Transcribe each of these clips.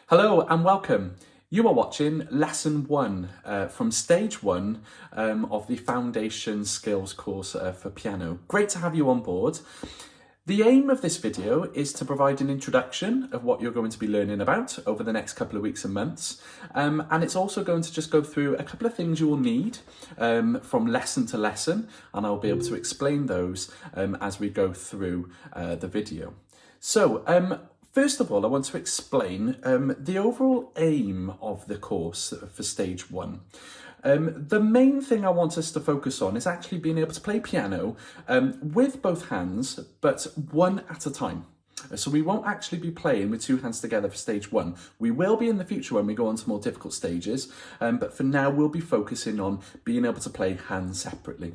Hello and welcome. You are watching Lesson 1 from Stage 1 of the Foundation Skills course for piano. Great to have you on board. The aim of this video is to provide an introduction of what you're going to be learning about over the next couple of weeks and months. And it's also going to just go through a couple of things you will need from lesson to lesson, and I'll be able to explain those as we go through the video. So, first of all, I want to explain the overall aim of the course for Stage 1. The main thing I want us to focus on is actually being able to play piano with both hands, but one at a time. So we won't actually be playing with two hands together for Stage 1. We will be in the future when we go on to more difficult stages, but for now we'll be focusing on being able to play hands separately.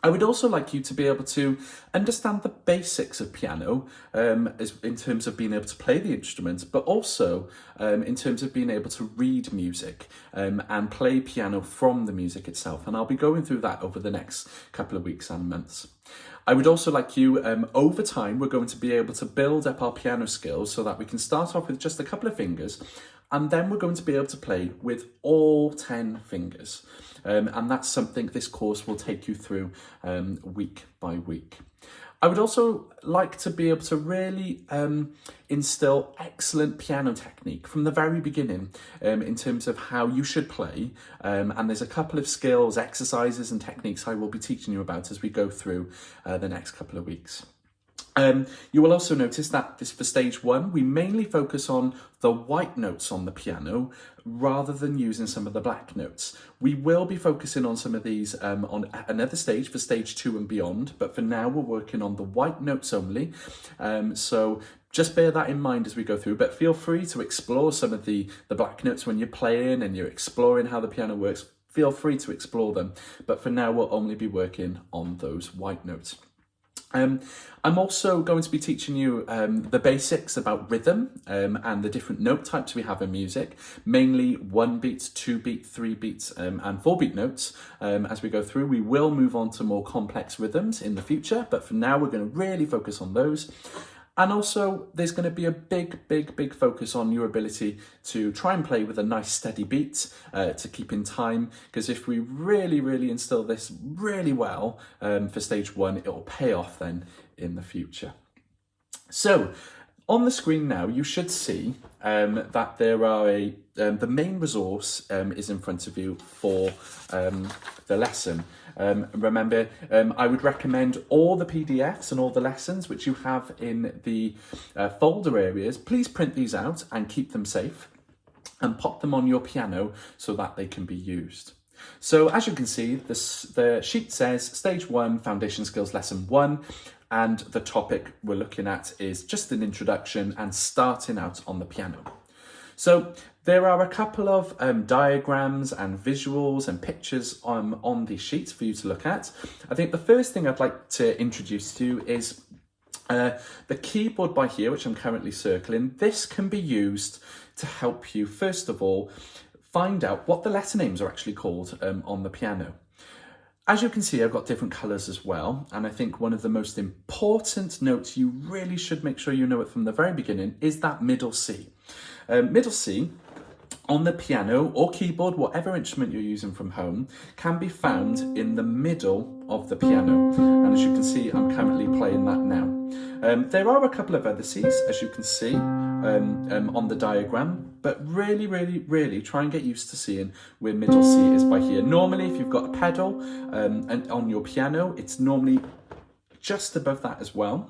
I would also like you to be able to understand the basics of piano in terms of being able to play the instrument, but also in terms of being able to read music and play piano from the music itself. And I'll be going through that over the next couple of weeks and months. I would also like you, over time, we're going to be able to build up our piano skills so that we can start off with just a couple of fingers, and then we're going to be able to play with all 10 fingers. And that's something this course will take you through week by week. I would also like to be able to really instill excellent piano technique from the very beginning in terms of how you should play. And there's a couple of skills, exercises and techniques I will be teaching you about as we go through the next couple of weeks. You will also notice that for Stage 1, we mainly focus on the white notes on the piano rather than using some of the black notes. We will be focusing on some of these on another stage for Stage 2 and beyond, but for now we're working on the white notes only. So just bear that in mind as we go through, but feel free to explore some of the black notes when you're playing and you're exploring how the piano works. Feel free to explore them, but for now we'll only be working on those white notes. I'm also going to be teaching you the basics about rhythm and the different note types we have in music, mainly 1 beat, 2 beat, 3 beats and 4 beat notes. As we go through, we will move on to more complex rhythms in the future, but for now we're going to really focus on those. And also, there's going to be a big focus on your ability to try and play with a nice steady beat to keep in time, because if we really instill this really well for Stage 1, it will pay off then in the future. So, on the screen now, you should see that there are the main resource is in front of you for the lesson. Remember, I would recommend all the PDFs and all the lessons which you have in the folder areas. Please print these out and keep them safe and pop them on your piano so that they can be used. So as you can see, the sheet says Stage 1 Foundation Skills Lesson 1. And the topic we're looking at is just an introduction and starting out on the piano. So there are a couple of diagrams and visuals and pictures on the sheet for you to look at. I think the first thing I'd like to introduce to you is the keyboard by here, which I'm currently circling. This can be used to help you, first of all, find out what the letter names are actually called on the piano. As you can see, I've got different colours as well, and I think one of the most important notes you really should make sure you know it from the very beginning is that middle C. Middle C on the piano or keyboard, whatever instrument you're using from home, can be found in the middle of the piano, and as you can see, I'm currently playing that now. There are a couple of other C's, as you can see on the diagram, but really try and get used to seeing where middle C is by here. Normally, if you've got a pedal and on your piano, it's normally just above that as well.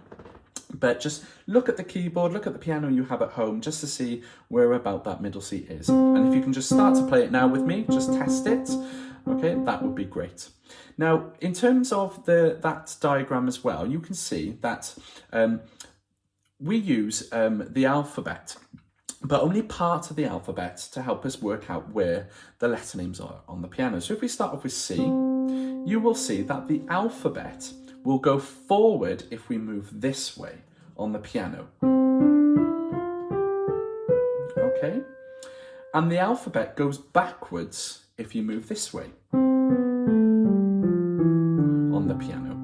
But just look at the keyboard, look at the piano you have at home, just to see where about that middle C is. And if you can just start to play it now with me, just test it, okay, that would be great. Now, in terms of that diagram as well, you can see that we use the alphabet, but only part of the alphabet to help us work out where the letter names are on the piano. So if we start off with C, you will see that the alphabet will go forward if we move this way on the piano. Okay? And the alphabet goes backwards if you move this way on the piano.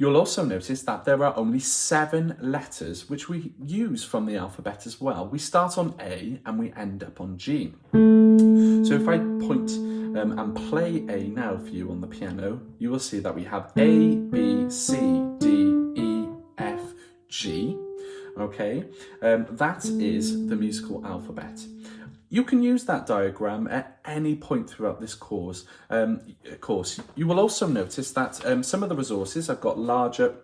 You'll also notice that there are only 7 letters which we use from the alphabet as well. We start on A and we end up on G. So if I point and play A now for you on the piano, you will see that we have A, B, C, D, E, F, G. Okay, that is the musical alphabet. You can use that diagram at any point throughout this course. You will also notice that some of the resources, I've got larger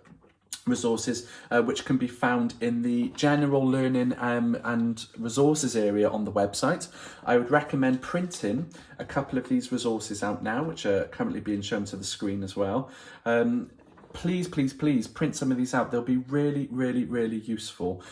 resources which can be found in the general learning and resources area on the website. I would recommend printing a couple of these resources out now, which are currently being shown to the screen as well. Please print some of these out. They'll be really useful.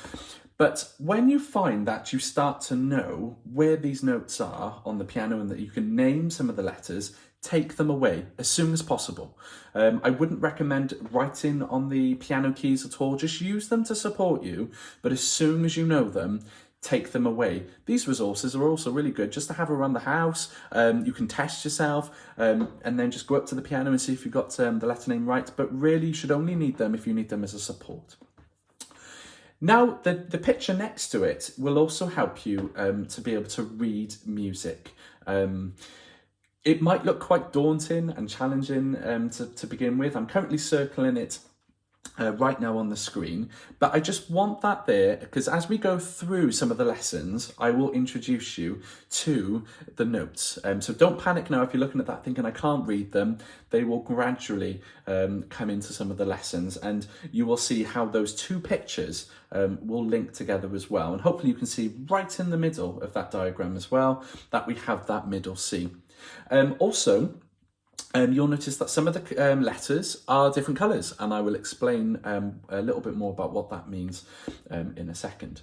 But when you find that you start to know where these notes are on the piano and that you can name some of the letters, take them away as soon as possible. I wouldn't recommend writing on the piano keys at all. Just use them to support you. But as soon as you know them, take them away. These resources are also really good just to have around the house. You can test yourself and then just go up to the piano and see if you've got the letter name right. But really, you should only need them if you need them as a support. Now, the picture next to it will also help you to be able to read music. It might look quite daunting and challenging to begin with. I'm currently circling it right now on the screen, but I just want that there because as we go through some of the lessons, I will introduce you to the notes. So don't panic now if you're looking at that thinking I can't read them. They will gradually come into some of the lessons, and you will see how those 2 pictures will link together as well. And hopefully you can see right in the middle of that diagram as well that we have that middle C. Also, you'll notice that some of the letters are different colours, and I will explain a little bit more about what that means in a second.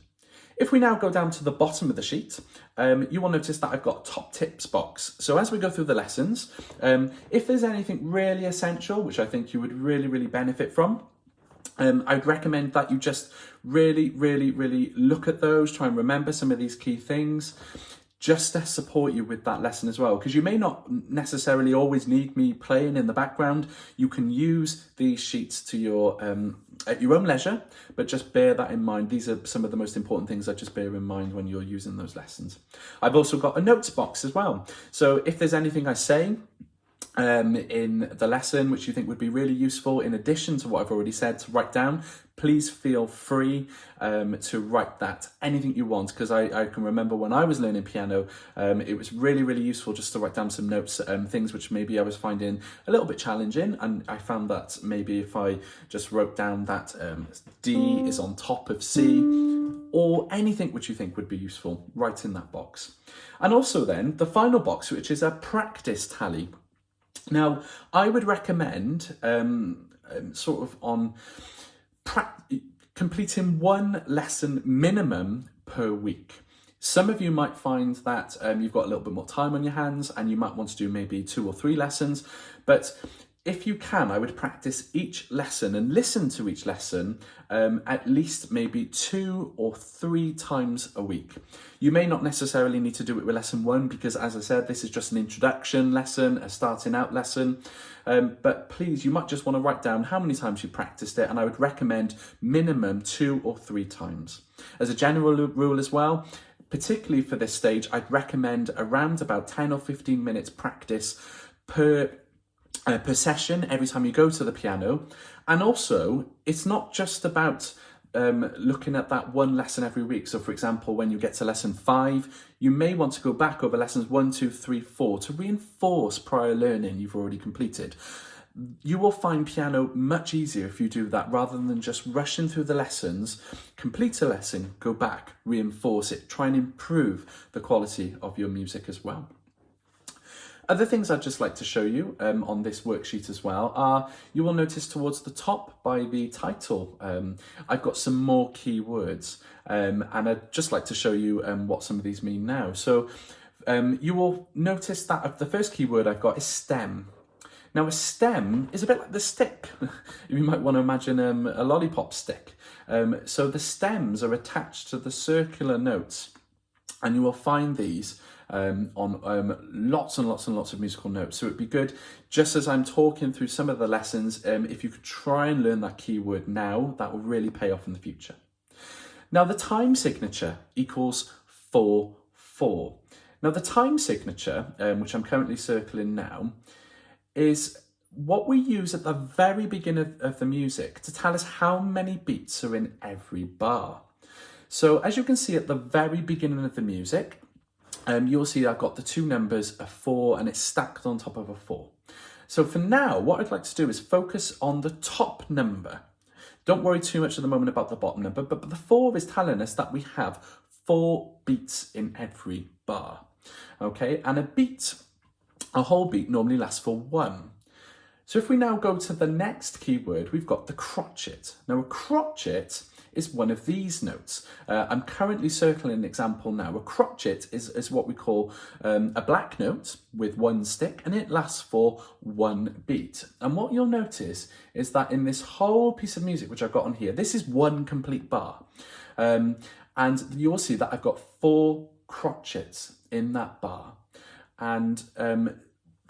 If we now go down to the bottom of the sheet, you will notice that I've got top tips box. So as we go through the lessons, if there's anything really essential, which I think you would really benefit from, I'd recommend that you just really look at those, try and remember some of these key things, just to support you with that lesson as well, because you may not necessarily always need me playing in the background. You can use these sheets to your at your own leisure, but just bear that in mind. These are some of the most important things that just bear in mind when you're using those lessons. I've also got a notes box as well. So if there's anything I say in the lesson which you think would be really useful in addition to what I've already said to write down, please feel free to write that, anything you want, because I can remember when I was learning piano, it was really useful just to write down some notes, things which maybe I was finding a little bit challenging, and I found that maybe if I just wrote down that D is on top of C, or anything which you think would be useful, write in that box. And also then the final box, which is a practice tally. Now, I would recommend sort of on completing 1 lesson minimum per week. Some of you might find that you've got a little bit more time on your hands and you might want to do maybe 2 or 3 lessons, but if you can, I would practice each lesson and listen to each lesson at least maybe 2 or 3 times a week. You may not necessarily need to do it with lesson 1 because, as I said, this is just an introduction lesson, a starting out lesson. But please, you might just want to write down how many times you practiced it, and I would recommend minimum 2 or 3 times. As a general rule as well, particularly for this stage, I'd recommend around about 10 or 15 minutes practice per session every time you go to the piano. And also, it's not just about looking at that 1 lesson every week. So for example, when you get to lesson 5, you may want to go back over lessons 1, 2, 3, 4 to reinforce prior learning you've already completed. You will find piano much easier if you do that rather than just rushing through the lessons. Complete a lesson, go back, reinforce it, try and improve the quality of your music as well. Other things I'd just like to show you on this worksheet as well are, you will notice towards the top by the title, I've got some more keywords, and I'd just like to show you what some of these mean now. So you will notice that the first keyword I've got is stem. Now a stem is a bit like the stick. You might want to imagine a lollipop stick. So the stems are attached to the circular notes, and you will find these on lots and lots and lots of musical notes. So it'd be good, just as I'm talking through some of the lessons, if you could try and learn that keyword now, that will really pay off in the future. Now the time signature equals 4/4. Now the time signature, which I'm currently circling now, is what we use at the very beginning of the music to tell us how many beats are in every bar. So as you can see at the very beginning of the music, you'll see I've got the two numbers, a 4, and it's stacked on top of a 4. So for now, what I'd like to do is focus on the top number. Don't worry too much at the moment about the bottom number, but the 4 is telling us that we have 4 beats in every bar. Okay, and a whole beat normally lasts for 1. So if we now go to the next keyword, we've got the crotchet. Now a crotchet is one of these notes. I'm currently circling an example now. A crotchet is what we call a black note with 1 stick, and it lasts for 1 beat. And what you'll notice is that in this whole piece of music, which I've got on here, this is 1 complete bar. And you'll see that I've got 4 crotchets in that bar. And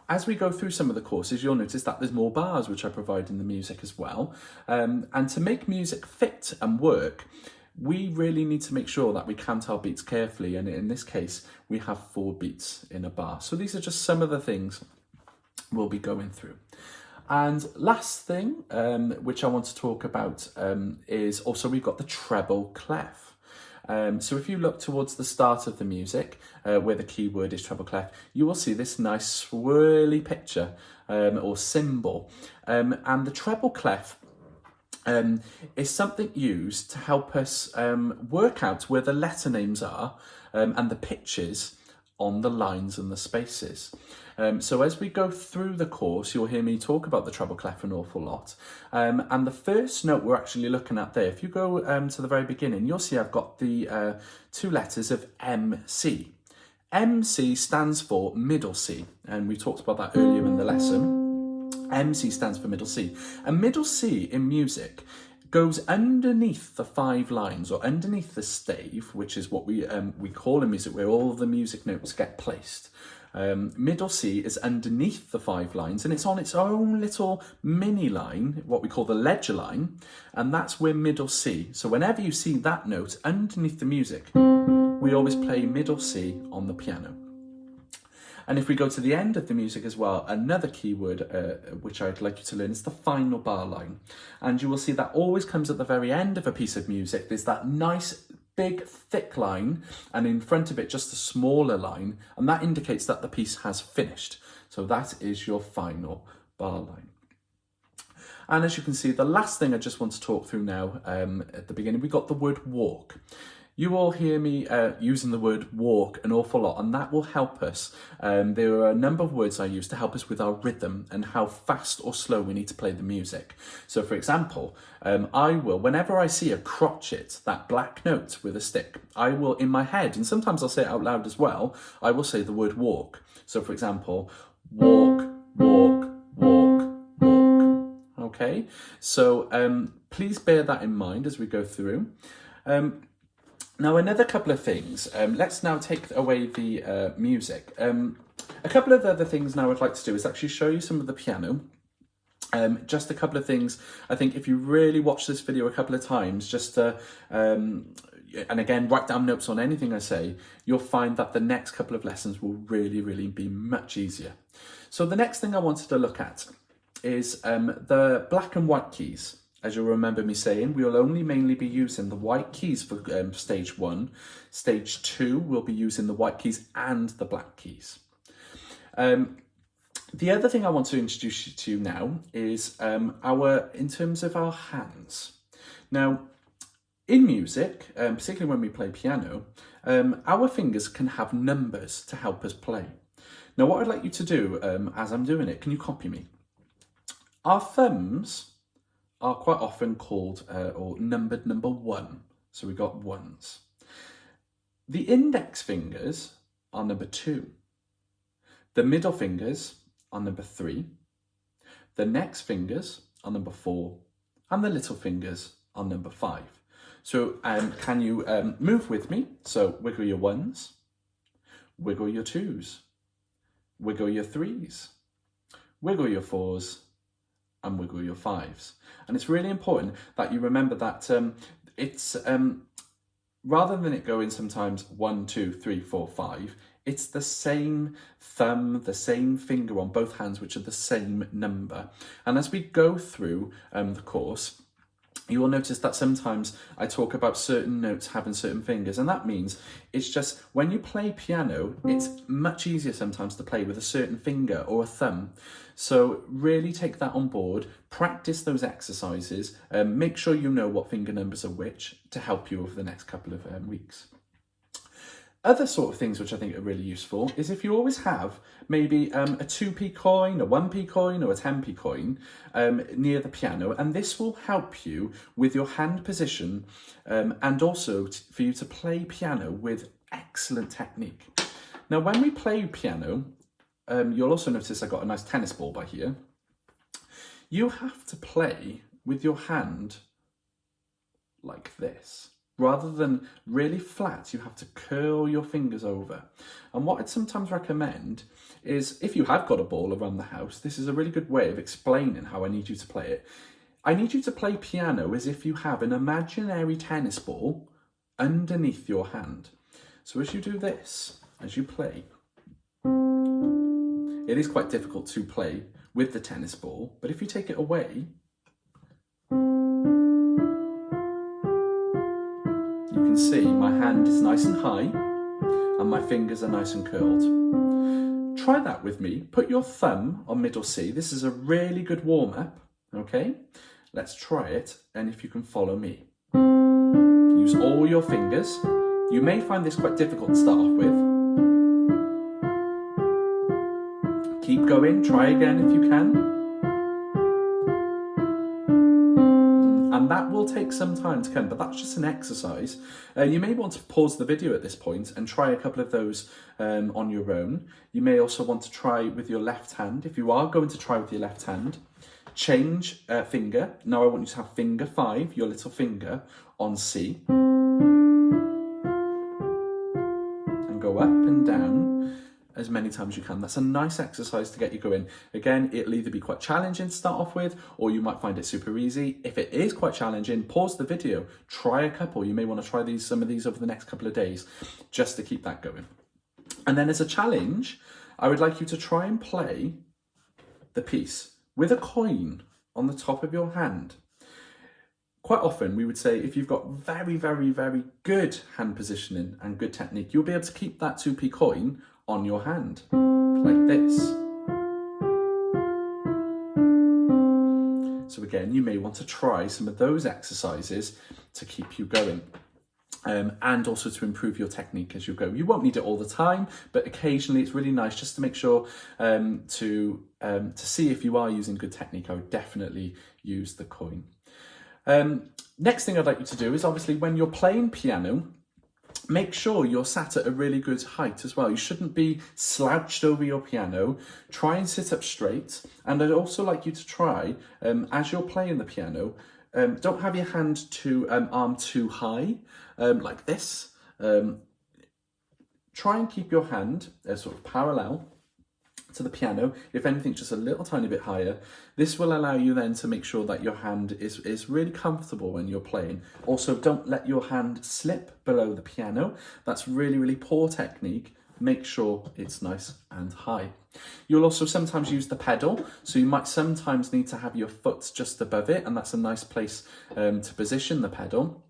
as we go through some of the courses, you'll notice that there's more bars which I provide in the music as well. And to make music fit and work, we really need to make sure that we count our beats carefully. And in this case, we have 4 beats in a bar. So these are just some of the things we'll be going through. And last thing, which I want to talk about is also we've got the treble clef. So if you look towards the start of the music, where the keyword is treble clef, you will see this nice swirly picture or symbol. And the treble clef is something used to help us work out where the letter names are and the pitches on the lines and the spaces. So as we go through the course, you'll hear me talk about the treble clef an awful lot. And the first note we're actually looking at there, if you go to the very beginning, you'll see I've got the 2 letters of MC. MC stands for middle C, and we talked about that earlier in the lesson. MC stands for middle C. And middle C in music goes underneath the 5 lines, or underneath the stave, which is what we call in music where all the music notes get placed. Middle C is underneath the 5 lines, and it's on its own little mini line, what we call the ledger line, and that's where middle C. So whenever you see that note underneath the music, we always play middle C on the piano. And if we go to the end of the music as well, another keyword which I'd like you to learn is the final bar line. And you will see that always comes at the very end of a piece of music. There's that nice big thick line, and in front of it just a smaller line, and that indicates that the piece has finished. So that is your final bar line. And as you can see, the last thing I just want to talk through now, at the beginning, we got the word walk. You all hear me using the word walk an awful lot, and that will help us. There are a number of words I use to help us with our rhythm and how fast or slow we need to play the music. So for example, I will, whenever I see a crotchet, that black note with a stick, I will in my head, and sometimes I'll say it out loud as well, I will say the word walk. So for example, walk, walk, walk, walk. Okay, so please bear that in mind as we go through. Now, another couple of things. Let's now take away the music. A couple of other things now I'd like to do is actually show you some of the piano. Just a couple of things. I think if you really watch this video a couple of times, just to, and again, write down notes on anything I say, you'll find that the next couple of lessons will really, really be much easier. So the next thing I wanted to look at is the black and white keys. As you'll remember me saying, we'll only mainly be using the white keys for stage 1. Stage 2, we'll be using the white keys and the black keys. The other thing I want to introduce you to now is in terms of our hands. Now, in music, particularly when we play piano, our fingers can have numbers to help us play. Now, what I'd like you to do as I'm doing it, can you copy me? Our thumbs are quite often called or numbered number 1. So we've got 1s. The index fingers are number 2. The middle fingers are number 3. The next fingers are number 4. And the little fingers are number 5. So can you move with me? So wiggle your 1s, wiggle your 2s, wiggle your 3s, wiggle your 4s, and wiggle your 5s. And it's really important that you remember that it's rather than it going sometimes 1, 2, 3, 4, 5, it's the same thumb, the same finger on both hands, which are the same number. And as we go through the course, you will notice that sometimes I talk about certain notes having certain fingers, and that means it's just when you play piano, it's much easier sometimes to play with a certain finger or a thumb. So really take that on board, practice those exercises, make sure you know what finger numbers are which to help you over the next couple of weeks. Other sort of things which I think are really useful is if you always have maybe a 2p coin, a 1p coin or a 10p coin near the piano, and this will help you with your hand position and also for you to play piano with excellent technique. Now when we play piano, you'll also notice I got a nice tennis ball by here. You have to play with your hand like this. Rather than really flat, you have to curl your fingers over. And what I'd sometimes recommend is if you have got a ball around the house, this is a really good way of explaining how I need you to play it. I need you to play piano as if you have an imaginary tennis ball underneath your hand. So as you do this, as you play, it is quite difficult to play with the tennis ball, but if you take it away, you can see my hand is nice and high and my fingers are nice and curled. Try that with me. Put your thumb on middle C. This is a really good warm-up, okay? Let's try it, and if you can follow me. Use all your fingers. You may find this quite difficult to start off with. Keep going, try again if you can. And that will take some time to come, but that's just an exercise. You may want to pause the video at this point and try a couple of those on your own. You may also want to try with your left hand. If you are going to try with your left hand, change finger. Now I want you to have finger 5, your little finger, on C. And go up and down as many times as you can. That's a nice exercise to get you going. Again, it'll either be quite challenging to start off with, or you might find it super easy. If it is quite challenging, pause the video, try a couple. You may want to try some of these over the next couple of days, just to keep that going. And then as a challenge, I would like you to try and play the piece with a coin on the top of your hand. Quite often we would say if you've got very, very, very good hand positioning and good technique, you'll be able to keep that 2p coin on your hand, like this. So again, you may want to try some of those exercises to keep you going. And also to improve your technique as you go. You won't need it all the time, but occasionally it's really nice just to make sure to see if you are using good technique. I would definitely use the coin. Next thing I'd like you to do is obviously when you're playing piano, make sure you're sat at a really good height as well. You shouldn't be slouched over your piano. Try and sit up straight. And I'd also like you to try, as you're playing the piano, don't have your hand arm too high, like this. Try and keep your hand sort of parallel to the piano, if anything just a little tiny bit higher. This will allow you then to make sure that your hand is really comfortable when you're playing. Also, don't let your hand slip below the piano. That's really, really poor technique. Make sure it's nice and high. You'll also sometimes use the pedal, so you might sometimes need to have your foot just above it, and that's a nice place to position the pedal.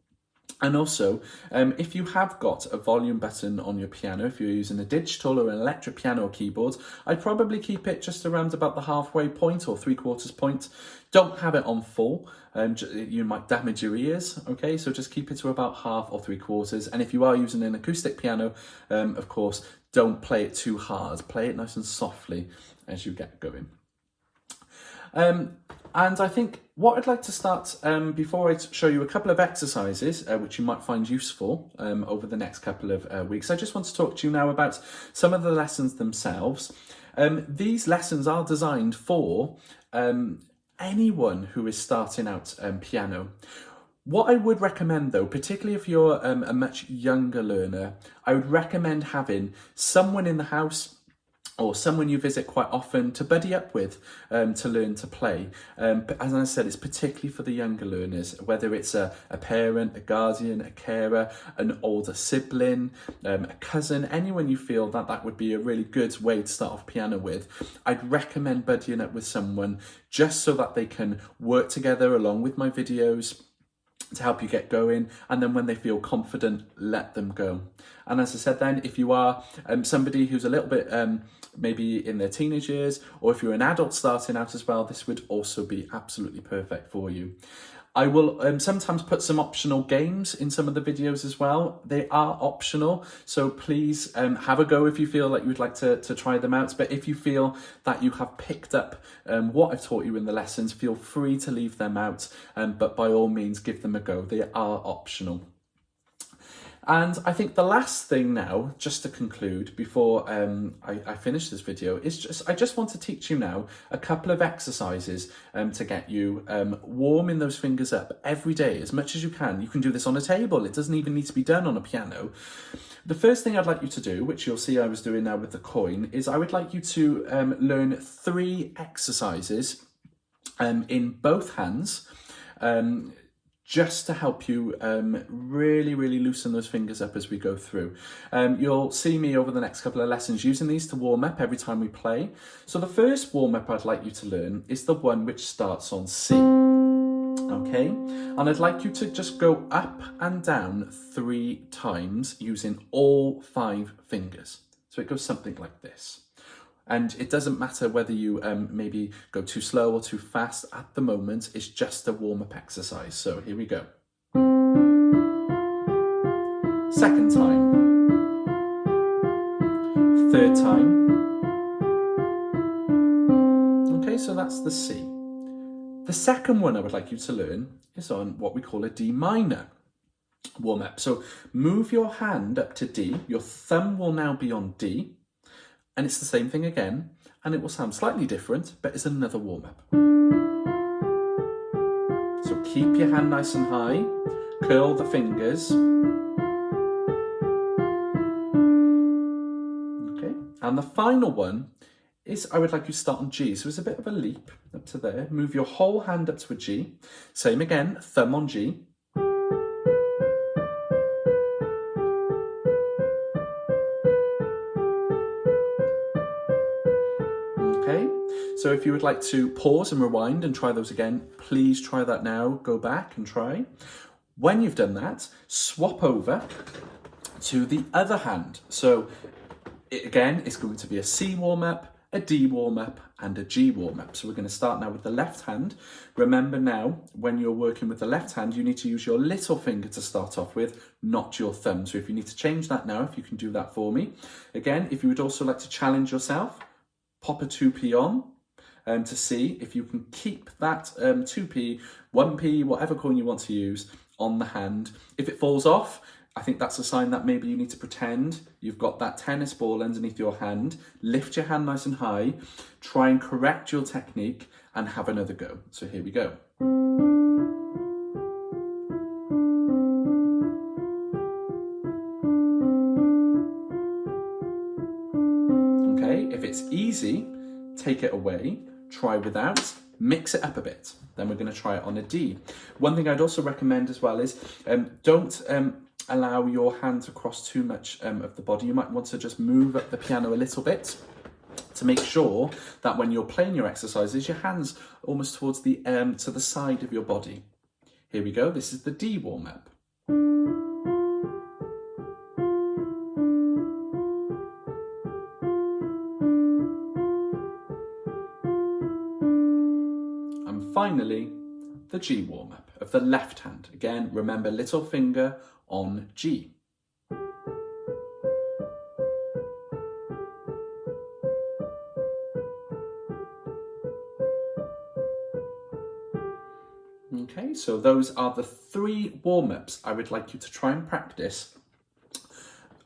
And also, if you have got a volume button on your piano, if you're using a digital or an electric piano or keyboard, I'd probably keep it just around about the halfway point or 3/4 point. Don't have it on full, you might damage your ears, okay? So just keep it to about half or 3/4. And if you are using an acoustic piano, of course, don't play it too hard. Play it nice and softly as you get going. And I think what I'd like to start, before I show you a couple of exercises, which you might find useful over the next couple of weeks, I just want to talk to you now about some of the lessons themselves. These lessons are designed for anyone who is starting out piano. What I would recommend though, particularly if you're a much younger learner, I would recommend having someone in the house or someone you visit quite often to buddy up with to learn to play. But as I said, it's particularly for the younger learners, whether it's a parent, a guardian, a carer, an older sibling, a cousin, anyone you feel that would be a really good way to start off piano with. I'd recommend buddying up with someone just so that they can work together along with my videos to help you get going, and then when they feel confident, let them go. And as I said then, if you are somebody who's a little bit maybe in their teenage years, or if you're an adult starting out as well, this would also be absolutely perfect for you. I will sometimes put some optional games in some of the videos as well. They are optional, so please have a go if you feel like you would like to try them out. But if you feel that you have picked up what I've taught you in the lessons, feel free to leave them out, but by all means give them a go. They are optional. And I think the last thing now, just to conclude before I finish this video, is I just want to teach you now a couple of exercises to get you warming those fingers up every day as much as you can. You can do this on a table. It doesn't even need to be done on a piano. The first thing I'd like you to do, which you'll see I was doing now with the coin, is I would like you to learn 3 exercises in both hands, just to help you really loosen those fingers up as we go through. You'll see me over the next couple of lessons using these to warm up every time we play. So the first warm up I'd like you to learn is the one which starts on C. Okay, and I'd like you to just go up and down 3 times using all 5 fingers. So it goes something like this. And it doesn't matter whether you maybe go too slow or too fast at the moment, it's just a warm-up exercise. So here we go. Second time. Third time. Okay, so that's the C. The second one I would like you to learn is on what we call a D minor warm-up. So move your hand up to D, your thumb will now be on D, and it's the same thing again, and it will sound slightly different, but it's another warm-up. So keep your hand nice and high, curl the fingers. Okay, and the final one is I would like you to start on G. So it's a bit of a leap up to there. Move your whole hand up to a G. Same again, thumb on G. Okay, so if you would like to pause and rewind and try those again, please try that now. Go back and try. When you've done that, swap over to the other hand. So again, it's going to be a C warm-up, a D warm-up and a G warm-up. So we're going to start now with the left hand. Remember now, when you're working with the left hand, you need to use your little finger to start off with, not your thumb. So if you need to change that now, if you can do that for me. Again, if you would also like to challenge yourself, pop a 2p on to see if you can keep that 2p, 1p, whatever coin you want to use on the hand. If it falls off, I think that's a sign that maybe you need to pretend you've got that tennis ball underneath your hand. Lift your hand nice and high, try and correct your technique and have another go. So here we go. Okay, if it's easy, take it away, try without, mix it up a bit. Then we're going to try it on a D. One thing I'd also recommend as well is don't allow your hand to cross too much of the body. You might want to just move up the piano a little bit to make sure that when you're playing your exercises, your hand's almost towards the to the side of your body. Here we go. This is the D warm-up. And finally, the G warm-up of the left hand. Again, remember, little finger on G. Okay, so those are the 3 warm-ups I would like you to try and practice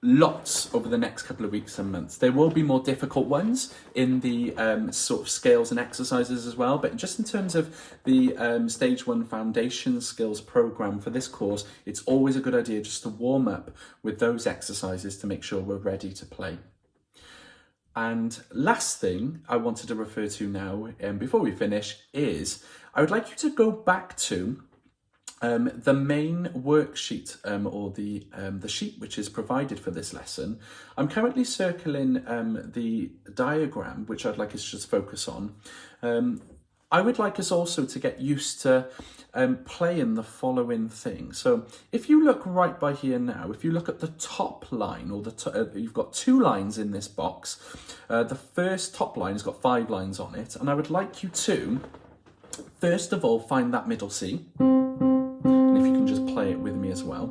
lots over the next couple of weeks and months. There will be more difficult ones in the sort of scales and exercises as well, but just in terms of the Stage 1 Foundation Skills program for this course, it's always a good idea just to warm up with those exercises to make sure we're ready to play. And last thing I wanted to refer to now, before we finish, is I would like you to go back to the main worksheet or the sheet which is provided for this lesson. I'm currently circling the diagram which I'd like us to just focus on. I would like us also to get used to playing the following thing. So if you look right by here now, if you look at the top line, or you've got 2 lines in this box. The first top line has got 5 lines on it, and I would like you to, first of all, find that middle C. And if you can just play it with me as well.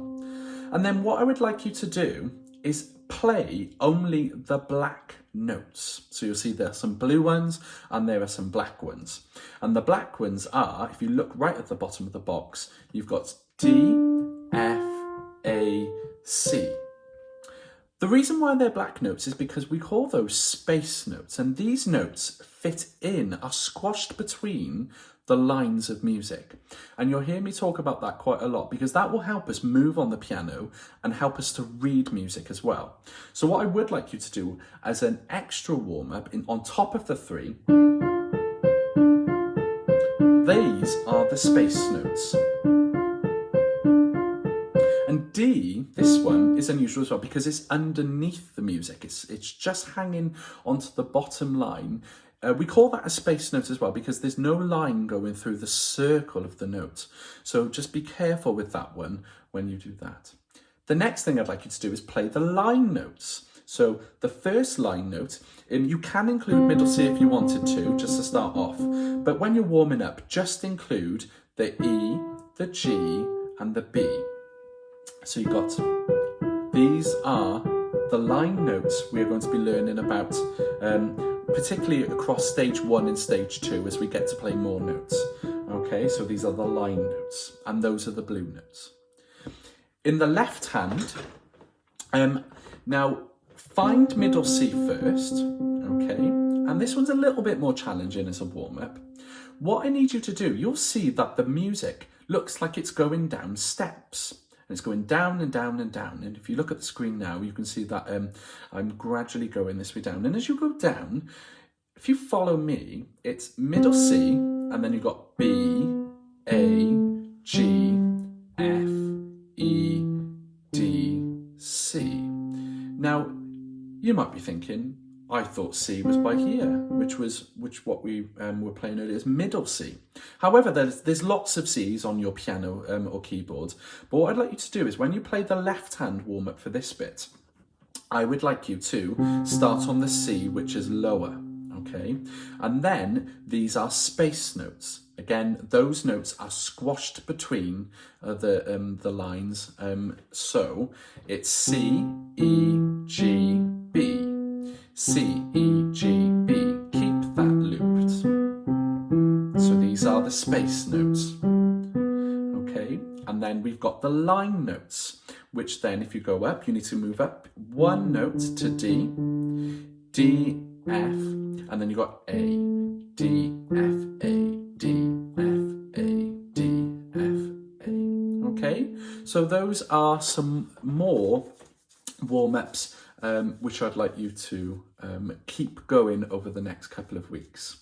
And then what I would like you to do is play only the black notes. So you'll see there are some blue ones and there are some black ones. And the black ones are, if you look right at the bottom of the box, you've got D, F, A, C. The reason why they're black notes is because we call those space notes, and these notes are squashed between the lines of music. And you'll hear me talk about that quite a lot because that will help us move on the piano and help us to read music as well. So what I would like you to do as an extra warm-up on top of the 3, these are the space notes. And D, this one, is unusual as well because it's underneath the music. It's just hanging onto the bottom line. We call that a space note as well because there's no line going through the circle of the note. So just be careful with that one when you do that. The next thing I'd like you to do is play the line notes. So the first line note, you can include middle C if you wanted to, just to start off. But when you're warming up, just include the E, the G, and the B. So you've got, these are the line notes we're going to be learning about, particularly across Stage 1 and Stage 2 as we get to play more notes. Okay, so these are the line notes, and those are the blue notes. In the left hand, now find middle C first, okay, and this one's a little bit more challenging as a warm-up. What I need you to do, you'll see that the music looks like it's going down steps. And it's going down and down and down. And if you look at the screen now, you can see that I'm gradually going this way down. And as you go down, if you follow me, it's middle C, and then you've got B, A, G, F, E, D, C. Now, you might be thinking, I thought C was by here, which what we were playing earlier is middle C. However, there's lots of C's on your piano or keyboard. But what I'd like you to do is when you play the left hand warm up for this bit, I would like you to start on the C, which is lower, okay? And then these are space notes. Again, those notes are squashed between the lines. So it's C, E, G, B. C, E, G, B. Keep that looped. So these are the space notes. Okay, and then we've got the line notes, which then if you go up, you need to move up 1 note to D, D, F, and then you've got A, D, F, A, D, F, A, D, F, A. Okay, so those are some more warm-ups which I'd like you to keep going over the next couple of weeks.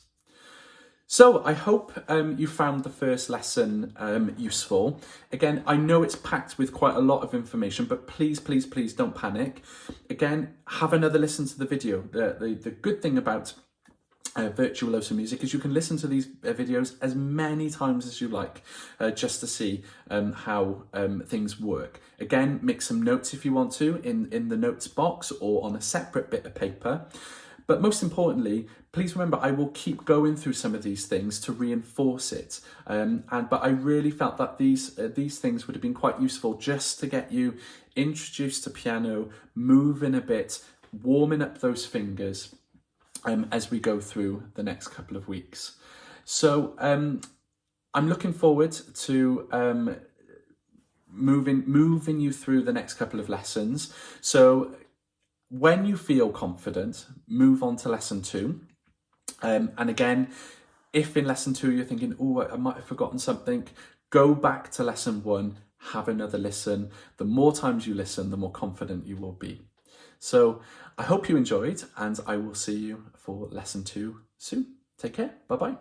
So I hope you found the first lesson useful. Again, I know it's packed with quite a lot of information, but please, please, please don't panic. Again, have another listen to the video. The good thing about Virtuoso Music is you can listen to these videos as many times as you like, just to see how things work. Again, make some notes if you want to in the notes box or on a separate bit of paper. But most importantly, please remember I will keep going through some of these things to reinforce it. But I really felt that these things would have been quite useful just to get you introduced to piano, moving a bit, warming up those fingers as we go through the next couple of weeks. So I'm looking forward to moving you through the next couple of lessons. So when you feel confident, move on to lesson 2. And again, if in lesson 2 you're thinking, oh, I might have forgotten something, go back to lesson 1, have another listen. The more times you listen, the more confident you will be. So I hope you enjoyed, and I will see you for lesson 2 soon. Take care. Bye-bye.